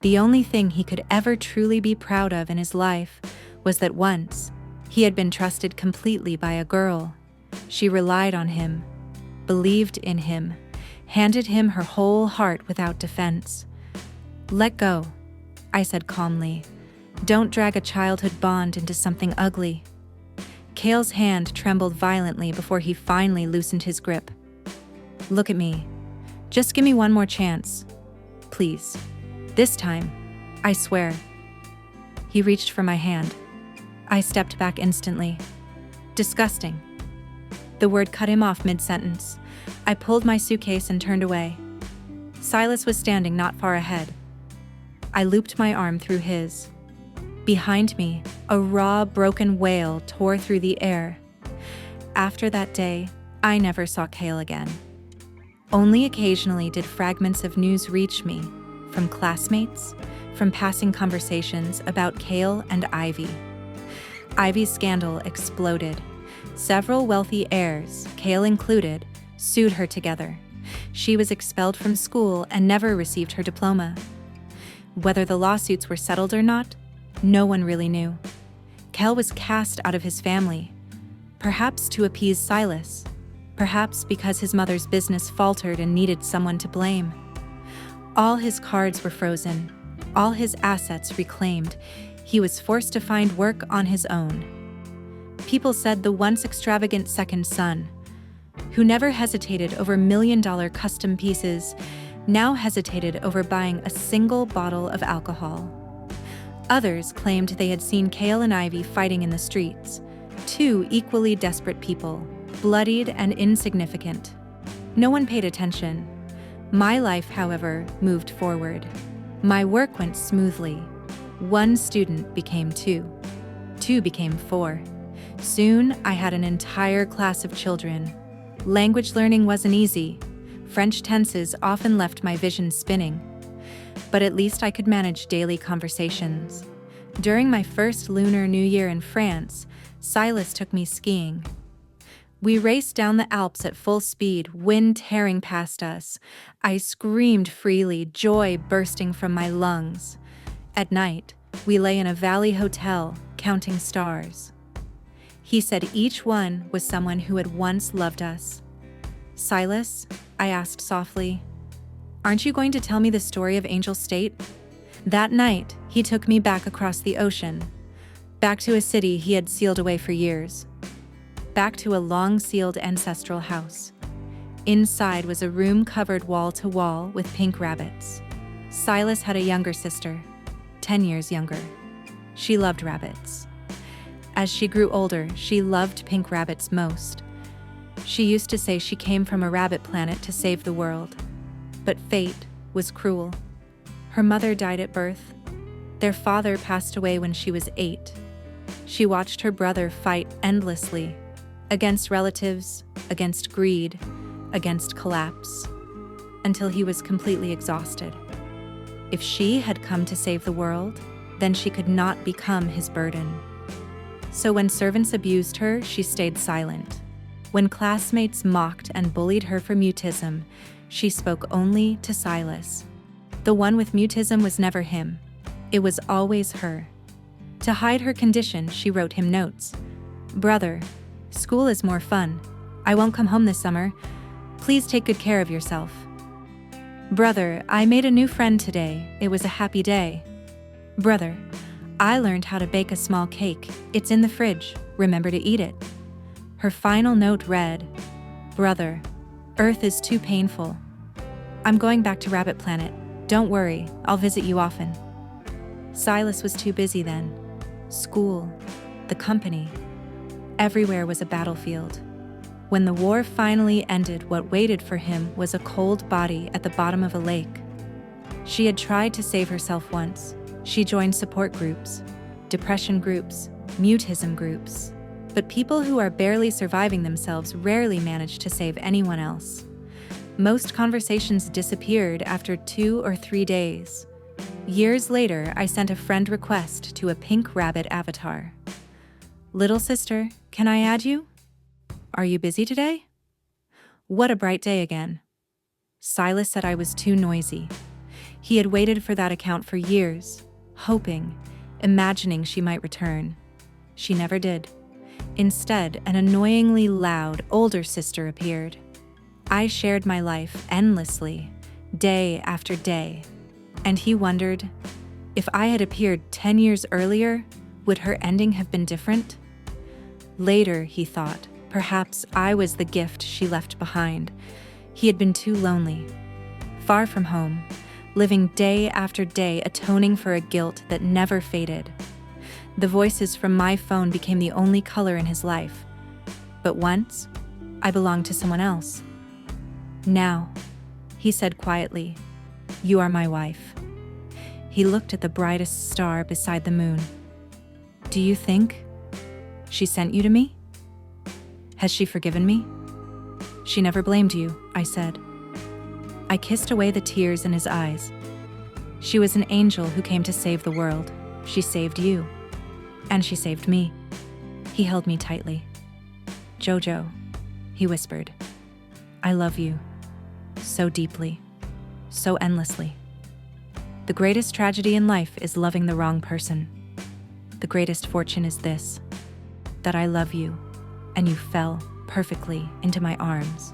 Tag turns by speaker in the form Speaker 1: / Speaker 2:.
Speaker 1: The only thing he could ever truly be proud of in his life was that once he had been trusted completely by a girl. She relied on him, believed in him, handed him her whole heart without defense. "Let go," I said calmly. "Don't drag a childhood bond into something ugly." Cale's hand trembled violently before he finally loosened his grip. "Look at me. Just give me one more chance. Please. This time, I swear." He reached for my hand. I stepped back instantly. "Disgusting." The word cut him off mid-sentence. I pulled my suitcase and turned away. Silas was standing not far ahead. I looped my arm through his. Behind me, a raw, broken wail tore through the air. After that day, I never saw Cale again. Only occasionally did fragments of news reach me, from classmates, from passing conversations about Cale and Ivy. Ivy's scandal exploded. Several wealthy heirs, Cale included, sued her together. She was expelled from school and never received her diploma. Whether the lawsuits were settled or not, no one really knew. Cale was cast out of his family, perhaps to appease Silas, perhaps because his mother's business faltered and needed someone to blame. All his cards were frozen, all his assets reclaimed. He was forced to find work on his own. People said the once extravagant second son, who never hesitated over million-dollar custom pieces, now hesitated over buying a single bottle of alcohol. Others claimed they had seen Cale and Ivy fighting in the streets, two equally desperate people, bloodied and insignificant. No one paid attention. My life, however, moved forward. My work went smoothly. One student became two. Two became four. Soon, I had an entire class of children. Language learning wasn't easy. French tenses often left my vision spinning. But at least I could manage daily conversations. During my first Lunar New Year in France, Silas took me skiing. We raced down the Alps at full speed, wind tearing past us. I screamed freely, joy bursting from my lungs. At night, we lay in a valley hotel, counting stars. He said each one was someone who had once loved us. "Silas," I asked softly, "aren't you going to tell me the story of Angel State?" That night, he took me back across the ocean, back to a city he had sealed away for years, back to a long-sealed ancestral house. Inside was a room covered wall to wall with pink rabbits. Silas had a younger sister, 10 years younger. She loved rabbits. As she grew older, she loved pink rabbits most. She used to say she came from a rabbit planet to save the world. But fate was cruel. Her mother died at birth. Their father passed away when she was 8. She watched her brother fight endlessly, against relatives, against greed, against collapse, until he was completely exhausted. If she had come to save the world, then she could not become his burden. So when servants abused her, she stayed silent. When classmates mocked and bullied her for mutism, she spoke only to Silas. The one with mutism was never him. It was always her. To hide her condition, she wrote him notes. "Brother, school is more fun. I won't come home this summer. Please take good care of yourself. Brother, I made a new friend today. It was a happy day. Brother, I learned how to bake a small cake. It's in the fridge. Remember to eat it." Her final note read, "Brother, Earth is too painful. I'm going back to Rabbit Planet. Don't worry, I'll visit you often." Silas was too busy then. School, the company. Everywhere was a battlefield. When the war finally ended, what waited for him was a cold body at the bottom of a lake. She had tried to save herself once. She joined support groups, depression groups, mutism groups. But people who are barely surviving themselves rarely manage to save anyone else. Most conversations disappeared after 2 or 3 days. Years later, I sent a friend request to a pink rabbit avatar. "Little sister, can I add you? Are you busy today?" What a bright day again. Silas said I was too noisy. He had waited for that account for years, hoping, imagining she might return. She never did. Instead, an annoyingly loud, older sister appeared. I shared my life endlessly, day after day, and he wondered, if I had appeared 10 years earlier, would her ending have been different? Later, he thought, perhaps I was the gift she left behind. He had been too lonely, far from home, living day after day atoning for a guilt that never faded. The voices from my phone became the only color in his life. But once, I belonged to someone else. Now, he said quietly, you are my wife. He looked at the brightest star beside the moon. Do you think she sent you to me? Has she forgiven me? She never blamed you, I said. I kissed away the tears in his eyes. She was an angel who came to save the world. She saved you. And she saved me. He held me tightly. Jojo, he whispered, I love you. So deeply. So endlessly. The greatest tragedy in life is loving the wrong person. The greatest fortune is this, that I love you, and you fell perfectly into my arms.